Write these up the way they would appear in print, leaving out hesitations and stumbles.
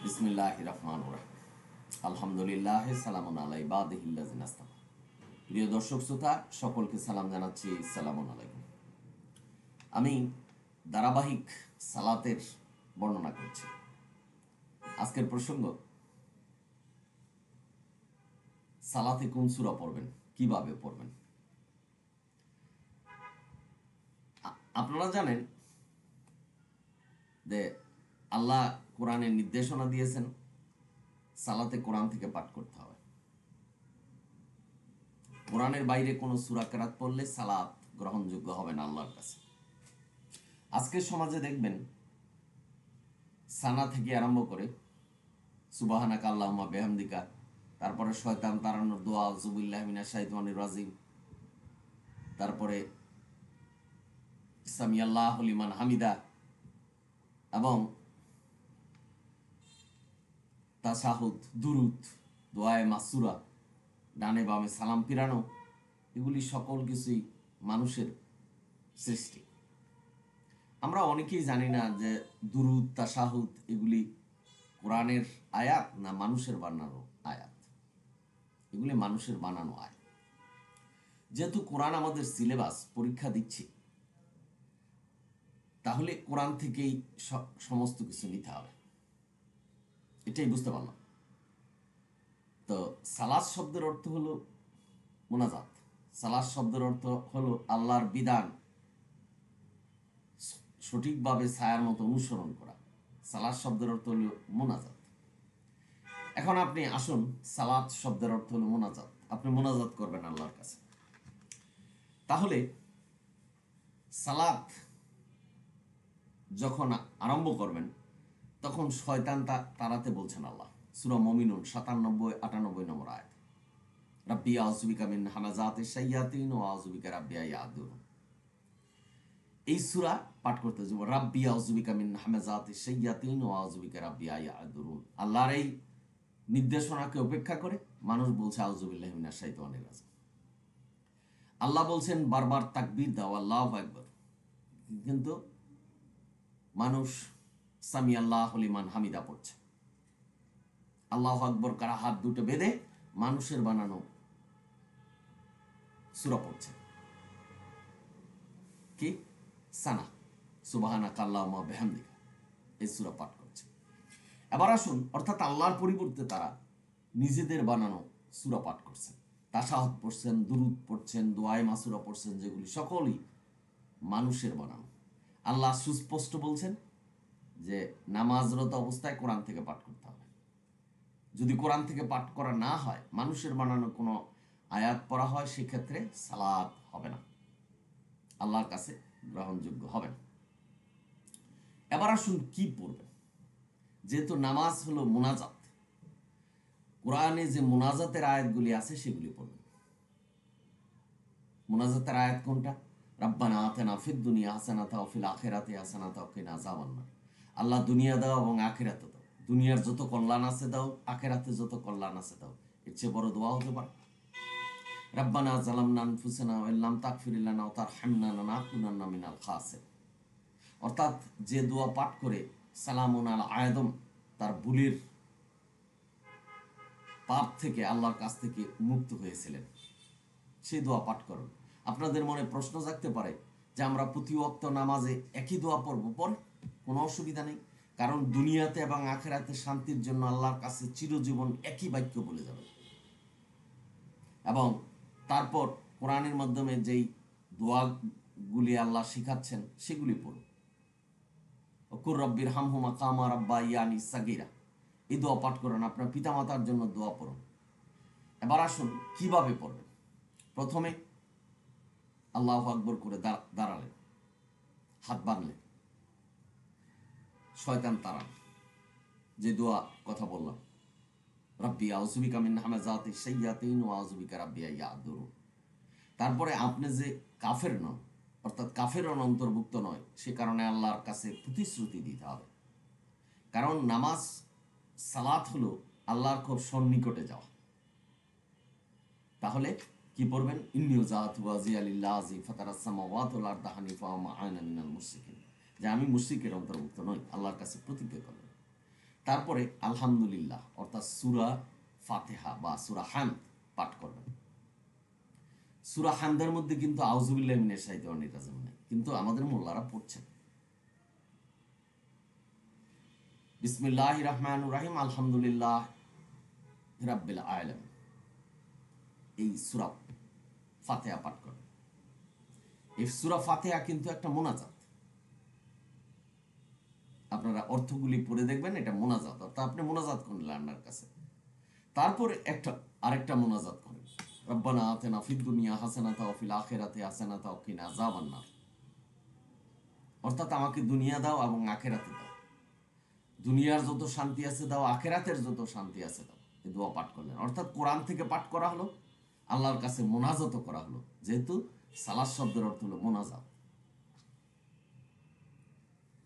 বিসমিল্লাহির রহমানির রহিম। আলহামদুলিল্লাহ, সালামুন আলা ইবাদিহিল্লাযিনা ইসতাফা। প্রিয় দর্শক শ্রোতা, সকলকে সালাম জানাচ্ছি, সালামুন আলাইকুম। আমি ধারাবাহিক সালাতের বর্ণনা করছি। আজকের প্রসঙ্গ, সালাতে কোন সূরা পড়বেন, কিভাবে পড়বেন। আপনারা জানেন যে আল্লাহ কোরআনে নির্দেশনা দিয়েছেন সালাতে কোরআন থেকে পাঠ করতে হবে। কোরআনের বাইরে কোনো সূরা কেরাত পড়লে সালাত গ্রহণযোগ্য হবে না আল্লাহর কাছে। আজকের সমাজে দেখবেন সানা থেকে আরম্ভ করে সুবহানাকা আল্লাহুম্মা বিহামদিকা, তারপরে শয়তান তাড়ানোর দোয়া, আউযুবিল্লাহি মিনাশ শাইতানির রাজিম, তারপরে সামিআল্লাহু লিমান হামিদা এবং তাশাহুদ, দুরুদ, দোয়ায়ে মাসুরা, ডানে বামে সালাম ফিরানো, এগুলি সকল কিছুই মানুষের সৃষ্টি। আমরা অনেকেই জানি না যে দুরুদ, তাশাহুদ এগুলি কোরআনের আয়াত না মানুষের বানানো আয়াত। এগুলি মানুষের বানানো আয়াত। যেহেতু কোরআন আমাদের সিলেবাস, পরীক্ষা দিচ্ছি, তাহলে কোরআন থেকেই সমস্ত কিছু নিতে হবে, এটাই বুঝতে পারলাম। তো সালাত শব্দের অর্থ হলো মোনাজাত। সালাত শব্দের অর্থ হলো আল্লাহর বিধান সঠিকভাবে ছায়ার মতো অনুসরণ করা। সালাত শব্দের অর্থ হলো মোনাজাত। এখন আপনি আসুন, সালাত শব্দের অর্থ হলো মোনাজাত, আপনি মোনাজাত করবেন আল্লাহর কাছে। তাহলে সালাত যখন আরম্ভ করবেন তখন শয়তান তাড়াতে বলছেন আল্লাহ। সূরা মুমিনুন 97-98 নম্বর আয়াত, রাব্বি আউযুবিকা মিন হামাযাতিশ শাইয়াতিন ওয়া আউযুবিকা রাব্বি ইয়াহদুরুন। এই সূরা পাঠ করতে যাব, রাব্বি আউযুবিকা মিন হামাযাতিশ শাইয়াতিন ওয়া আউযুবিকা রাব্বি ইয়াহদুরুন। আল্লাহর এই নির্দেশনাকে উপেক্ষা করে মানুষ বলছে আউযুবিল্লাহি মিনাশ শাইতানির রাজিম। আল্লাহ বলছেন বারবার তাকবীর দাও, আল্লাহু আকবার, কিন্তু মানুষ সামিআল্লাহু লিমান হামিদা পড়ছে। আল্লাহু আকবার কারা হাত দুটো বেঁধে মানুষের বানানো সূরা পড়ছে। কি? সানা, সুবহানাকা আল্লাহুম্মা বিহামদিকা, এই সূরা পাঠ করছে। এবার আসুন, অর্থাৎ আল্লাহর পরিবর্তে তারা নিজেদের বানানো সূরা পাঠ করছেন। তাশাহুদ পড়ছেন, দুরুদ পড়ছেন, দোয়ায়ে মাসুরা পড়ছেন, যেগুলি সকলই মানুষের বানানো। আল্লাহ সুস্পষ্ট বলছেন যে নামাজরত অবস্থায় কোরআন থেকে পাঠ করতে হবে। যদি কোরআন থেকে পাঠ করা না হয়, মানুষের বানানো কোনো আয়াত পড়া হয়, সেক্ষেত্রে সালাত হবে না, আল্লাহর কাছে গ্রহণযোগ্য হবে না। এবার আসুন কি পড়বেন। যেহেতু নামাজ হলো মুনাজাত, কোরআনে যে মুনাজাতের আয়াতগুলি আছে সেগুলি পড়বেন। মুনাজাতের আয়াত কোনটা? রাব্বানা আতিনা ফিদ দুনিয়া হাসানাতা ওয়া ফিল আখিরাতি হাসানাতা ওয়া কিনা আযাবান্নার। আল্লাহ দুনিয়া দাও এবং আখিরাতে দাও, দুনিয়ার যত কল্যাণ আছে দাও, আখিরাতে যত কল্যাণ আছে দাও। এর চেয়ে বড় দোয়া হতে পারে? রাব্বানা যালামনা আনফুসানা ওয়া ইল্লাম তাগফির লানা ওয়া তারহামনা লানাকুনান্না মিনাল খাসিরিন। অর্থাৎ যে দোয়া পাঠ করে সালামুন আলা আদম তার ভুলের পাপ থেকে আল্লাহর কাছ থেকে মুক্ত হয়েছিলেন, সেই দোয়া পাঠ করুন। আপনাদের মনে প্রশ্ন জাগতে পারে যে আমরা প্রতি ওয়াক্ত নামাজে একই দোয়া পড়ব, পড়ে কোনো অসুবিধা নেই, কারণ দুনিয়াতে এবং আখিরাতে শান্তির জন্য আল্লাহর কাছে চিরজীবন একই বাক্য বলে যাবে। এবং তারপর কোরআনের মাধ্যমে যেই দোয়াগুলি আল্লাহ শিখাচ্ছেন সেগুলি পড়ুন। কুর রব্বির হামহুমা কামা রাব্বায়ানি সাগীরা, এই দোয়া পাঠ করুন, আপনার পিতামাতার জন্য দোয়া পড়ুন। এবার আসুন কিভাবে পড়বেন। প্রথমে আল্লাহু আকবার করে দাঁড়ালেন, হাত বাঁধলেন, শয়তান তাড়ান, যে দোয়া কথা বললাম, রাব্বি আউযুবিকা মিন হামাযাতিশ শাইয়াতিন ওয়া আউযুবিকা রাব্বি ইয়াহদুরুন। তারপরে আপনি যে কাফের নন, অর্থাৎ কাফের অন্তর্ভুক্ত নয়, সে কারণে আল্লাহর কাছে প্রতিশ্রুতি দিতে হবে। কারণ নামাজ, সালাত হলো আল্লাহর খুব সন্নিকটে যাওয়া। তাহলে কি পড়বেন? ইন্নী ওয়াজহাতু ওয়াজহিয়া লিল্লাযী ফাতারাস সামাওয়াতি ওয়াল আরদা হানিফা ওয়া মা আনা মিনাল মুশরিকিন, যে আমি মুশরিকের অন্তর্ভুক্ত নই, আল্লাহর কাছে প্রতিজ্ঞা করলেন। তারপরে আলহামদুলিল্লাহ অর্থাৎ সূরা ফাতিহা বা সূরা হামদ পাঠ করবেন। সূরা হামদের মধ্যে কিন্তু আউযুবিল্লাহি মিনাশ শাইতানির রাজিম নেই, কিন্তু আমাদের মোল্লারা পড়ছেন। বিসমিল্লাহির রহমানির রহিম আলহামদুলিল্লাহ রাব্বিল আলামিন, এই সূরা ফাতিহা পাঠ করবেন। এই সূরা ফাতিহা কিন্তু একটা মোনাজাত, আপনারা অর্থগুলি পড়ে দেখবেন, এটা মোনাজাত, অর্থাৎ আপনি মোনাজাত করলেন আল্লাহর কাছে। তারপরে আরেকটা মোনাজাত করেন, রব্বানা আতিনা ফিদ দুনিয়া হাসানাতা ওয়া ফিল আখিরাতি হাসানাতা ওয়া কিনা আযাবান নার, অর্থাৎ আমাকে দুনিয়া দাও এবং আখিরাতে দাও, দুনিয়ার যত শান্তি আছে দাও, আখিরাতের যত শান্তি আছে দাও। এই দোয়া পাঠ করলেন, অর্থাৎ কোরআন থেকে পাঠ করা হলো, আল্লাহর কাছে মোনাজাত করা হলো, যেহেতু সালাত শব্দের অর্থ হলো মোনাজাত।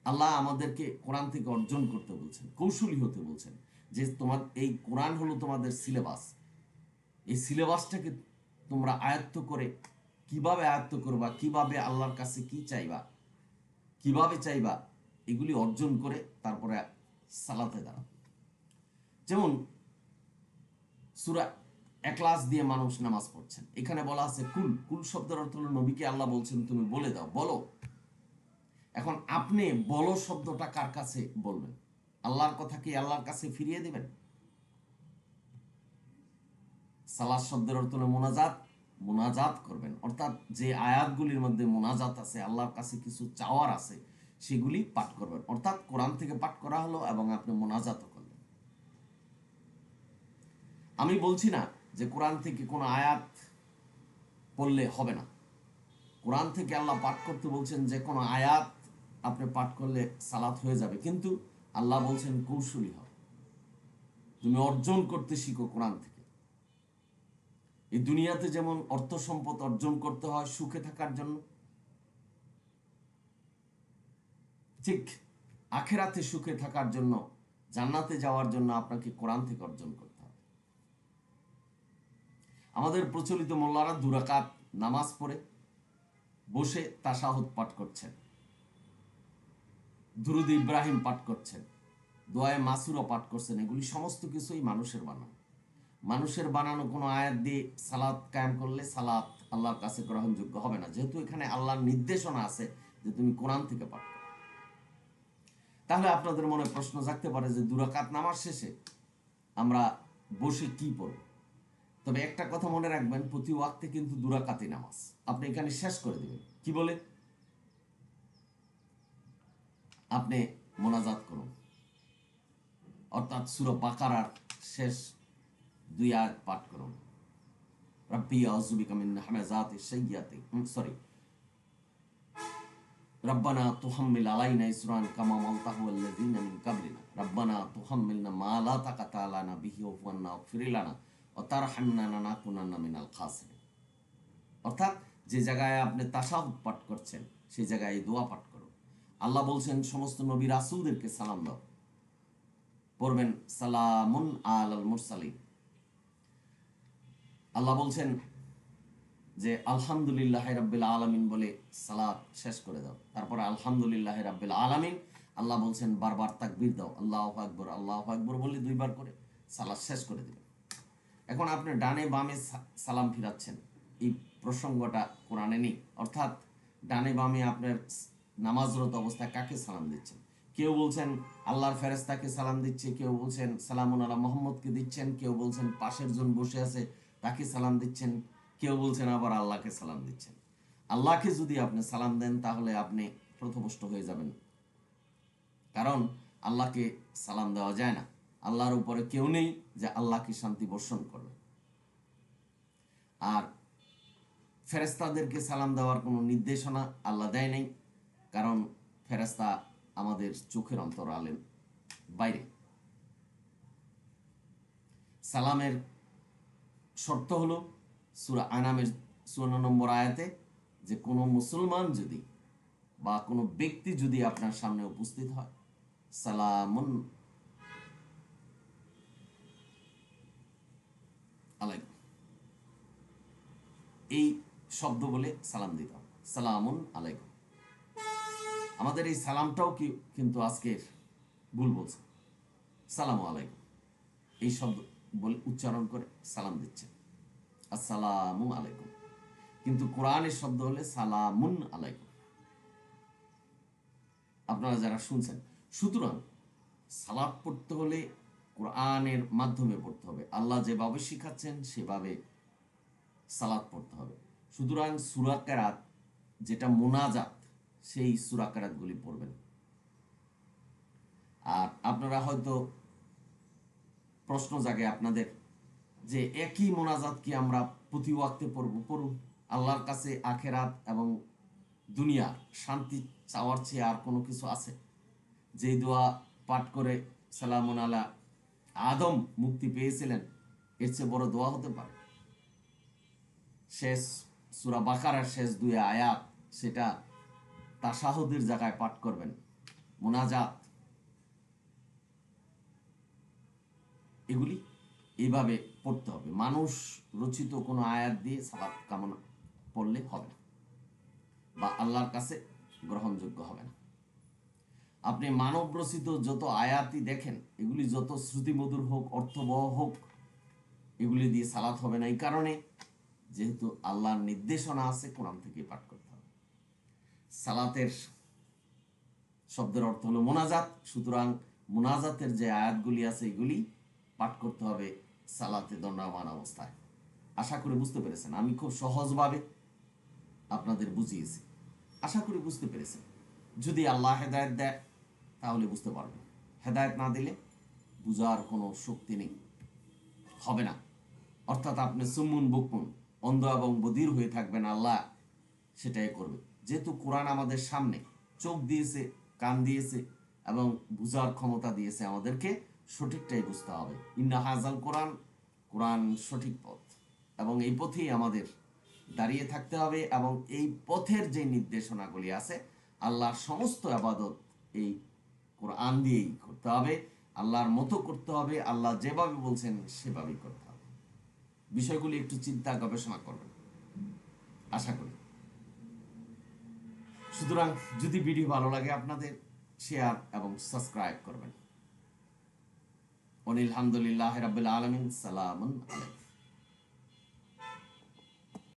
আল্লাহ আমাদেরকে কোরআন থেকে অর্জন করতে বলছেন, কৌশলী হতে বলছেন, যে তোমার এই কোরআন হলো তোমাদের সিলেবাস, এই সিলেবাসটাকে তোমরা আয়ত্ত করে কিভাবে আয়ত্ত করবা, কিভাবে আল্লাহর কাছে কি চাইবা, কিভাবে চাইবা, এগুলি অর্জন করে তারপরে সালাতে দাঁড়াও। যেমন সূরা ইখলাস দিয়ে মানুষ নামাজ পড়ছেন, এখানে বলা আছে কুল, কুল শব্দের অর্থ হলো নবীকে আল্লাহ বলছেন তুমি বলে দাও, বলো। এখন আপনি বলো শব্দটা কার কাছে বলবেন? আল্লাহর কথা কি আল্লাহর কাছে ফিরিয়ে দিবেন? সালাত শব্দের অর্থ হলো মোনাজাত, মোনাজাত করবেন, অর্থাৎ যে আয়াতগুলির মধ্যে মোনাজাত আছে, আল্লাহর কাছে কিছু চাওয়ার আছে, সেগুলি পাঠ করবেন, অর্থাৎ কোরআন থেকে পাঠ করা হলো এবং আপনি মোনাজাত করলেন। আমি বলছি না যে কোরআন থেকে কোনো আয়াত পড়লে হবে না, কোরআন থেকে আল্লাহ পাঠ করতে বলছেন, যে কোনো আয়াত আপনি পাঠ করলে সালাত হয়ে যাবে, কিন্তু আল্লাহ বলছেন কৌশলী হও, তুমি অর্জন করতে শিখো কোরআন থেকে। এই দুনিয়াতে যেমন অর্থ সম্পদ অর্জন করতে হয় সুখে থাকার জন্য, ঠিক আখিরাতে সুখে থাকার জন্য, জান্নাতে যাওয়ার জন্য আপনাকে কোরআন থেকে অর্জন করতে হবে। আমাদের প্রচলিত মোল্লারা 2 রাকাত নামাজ পড়ে বসে তাশাহুদ পাঠ করছেন, দুরুদ ইব্রাহিম পাঠ করছেন, দোয়ায়ে মাসুরা পাঠ করছেন, এগুলি সমস্ত কিছুই মানুষের বানানো। মানুষের বানানো কোনো আয়াত দিয়ে সালাত কায়েম করলে সালাত আল্লাহর কাছে গ্রহণযোগ্য হবে না, যেহেতু এখানে আল্লাহর নির্দেশনা আছে যে তুমি কোরআন থেকে পাঠ করো। তাহলে আপনাদের মনে প্রশ্ন জাগতে পারে যে 2 রাকাত নামাজ শেষে আমরা বসে কি পড়ব? তবে একটা কথা মনে রাখবেন, প্রতি ওয়াক্তে কিন্তু 2 রাকাতই নামাজ, আপনি এখানে শেষ করে দেবেন। কি বলে? আপনি মোনাজাত করুন, অর্থাৎ সূরা বাকারার শেষ 2 আয়াত পাঠ করুন, রাব্বি আউযু বিকা মিন হামাযাতিশ শাইয়াতি, রব্বানা তুহাম্মিল আলাইনা ইসরান কামা হামালতাহু আল্লাযীনা মিন কাবলিনা, রব্বানা তুহাম্মিলনা মা লা তাকাতা লানা বিহি ওয়াফনা ওয়াগফির লানা ওয়া তারহামনা লানাকুনান্না মিনাল খাসিরিন। অর্থাৎ যে জায়গায় আপনি তাশাহুদ পাঠ করছেন সেই জায়গায় এই দোয়া পাঠ করুন। আল্লাহ বলছেন সমস্ত নবী রাসূলদেরকে সালাম দাও, পড়বেন সালামুন আলাল মুরসালিন। আল্লাহ বলছেন যে আলহামদুলিল্লাহি রাব্বিল আলামিন বলে সালাত শেষ করে দাও, তারপরে আলহামদুলিল্লাহি রাব্বিল আলামিন, আল্লাহ বলছেন বারবার তাকবীর দাও, আল্লাহু আকবার, আল্লাহু আকবার বলে 2 বার করে সালাত শেষ করে দিবেন। এখন আপনি ডানে বামে সালাম ফিরাচ্ছেন, এই প্রসঙ্গটা কোরআনে নেই, অর্থাৎ ডানে বামে আপনার নামাজরত অবস্থায় কাকে সালাম দিচ্ছেন? কেউ বলছেন আল্লাহর ফেরেশতাকে সালাম দিচ্ছে, কেউ বলছেন সালামুন আলা মুহাম্মদকে দিচ্ছেন, কেউ বলছেন পাশের জন বসে আছে তাকে সালাম দিচ্ছেন, কেউ বলছেন আবার আল্লাহকে সালাম দিচ্ছেন। আল্লাহকে যদি আপনি সালাম দেন তাহলে আপনি প্রথভ্রষ্ট হয়ে যাবেন, কারণ আল্লাহকে সালাম দেওয়া যায় না, আল্লাহর উপরে কেউ নেই যে আল্লাহকে শান্তি বর্ষণ করবে। আর ফেরেশতাদেরকে সালাম দেওয়ার কোনো নির্দেশনা আল্লাহ দেয় নাই, কারণ ফেরেশতা আমাদের চোখের অন্তরালের বাইরে। সালামের শর্ত হলো সূরা আনামের 54 নম্বর আয়াতে, যে কোনো মুসলমান যদি বা কোনো ব্যক্তি যদি আপনার সামনে উপস্থিত হয়, সালামুন আলাইকুম, এই শব্দ বলে সালাম দিতাম, সালামুন আলাইকুম। আমাদের এই সালামটাও কিন্তু আজকের ভুল বলছে। সালামু আলাইকুম এই শব্দ বলে উচ্চারণ করে সালাম দিচ্ছেন, আসসালামু আলাইকুম। কিন্তু কোরআনের শব্দ হলে সালামুন আলাইকুম। আপনারা যারা শুনছেন, সুতরাং সালাত পড়তে হলে কোরআনের মাধ্যমে পড়তে হবে। আল্লাহ যেভাবে শিখাচ্ছেন সেভাবে সালাত পড়তে হবে। সুতরাং সূরা কেরাত যেটা মোনাজাত, সেই সূরা কেরাতগুলি পড়বেন। আর আপনারা হয়তো প্রশ্ন জাগে আপনাদের যে একই মোনাজাত কি আমরা প্রতি ওয়াক্তে পড়ব? পড়ুন। আল্লাহর কাছে আখেরাত এবং দুনিয়া শান্তি চাওয়ার চেয়ে আর কোনো কিছু আছে? যেই দোয়া পাঠ করে সালামুন আলা আদম মুক্তি পেয়েছিলেন, এর চেয়ে বড় দোয়া হতে পারে? শেষ সূরা বাকারার শেষ 2 আয়াত, সেটা তাশাহুদের জায়গায় পাঠ করবেন, মোনাজাত। এগুলি এইভাবে পড়তে হবে। মানুষ রচিত কোনো আয়াত দিয়ে সালাত কামনা পড়লে হবে না, বা আল্লাহর কাছে গ্রহণযোগ্য হবে না। আপনি মানব রচিত যত আয়াতই দেখেন, এগুলি যত শ্রুতিমধুর হোক, অর্থবহ হোক, এগুলি দিয়ে সালাত হবে না। এই কারণে যেহেতু আল্লাহর নির্দেশনা আছে, কোরআন থেকে পাঠ করতে হবে। সালাতের শব্দের অর্থ হলো মোনাজাত। সুতরাং মোনাজাতের যে আয়াতগুলি আছে, এগুলি পাঠ করতে হবে সালাতে দণ্ডায়মান অবস্থায়। আশা করি বুঝতে পেরেছেন। আমি খুব সহজভাবে আপনাদের বুঝিয়েছি, আশা করি বুঝতে পেরেছেন। যদি আল্লাহ হেদায়েত দেয় তাহলে বুঝতে পারবেন, হেদায়েত না দিলে বুঝার কোনো শক্তি নেই, হবে না। অর্থাৎ আপনি সুম্মুন বুকমুন, অন্ধ এবং বধির হয়ে থাকবেন, আল্লাহ সেটাই করবে। যেহেতু কোরআন আমাদের সামনে, চোখ দিয়েছে, কান দিয়েছে এবং বুঝার ক্ষমতা দিয়েছে, আমাদেরকে সঠিকটাই বুঝতে হবে। ইন্না হাজাল কোরআন, কোরআন সঠিক পথ, এবং এই পথেই আমাদের দাঁড়িয়ে থাকতে হবে। এবং এই পথের যে নির্দেশনাগুলি আছে, আল্লাহর সমস্ত আবাদত এই কোরআন দিয়েই করতে হবে, আল্লাহর মতো করতে হবে, আল্লাহ যেভাবে বলছেন সেভাবেই করতে হবে। বিষয়গুলি একটু চিন্তা গবেষণা করবেন, আশা করি। সুতরাং যদি ভিডিও ভালো লাগে আপনাদের, শেয়ার এবং সাবস্ক্রাইব করবেন। আলহামদুলিল্লাহ রাব্বিল আলামিন। সালামুন আলাইকুম।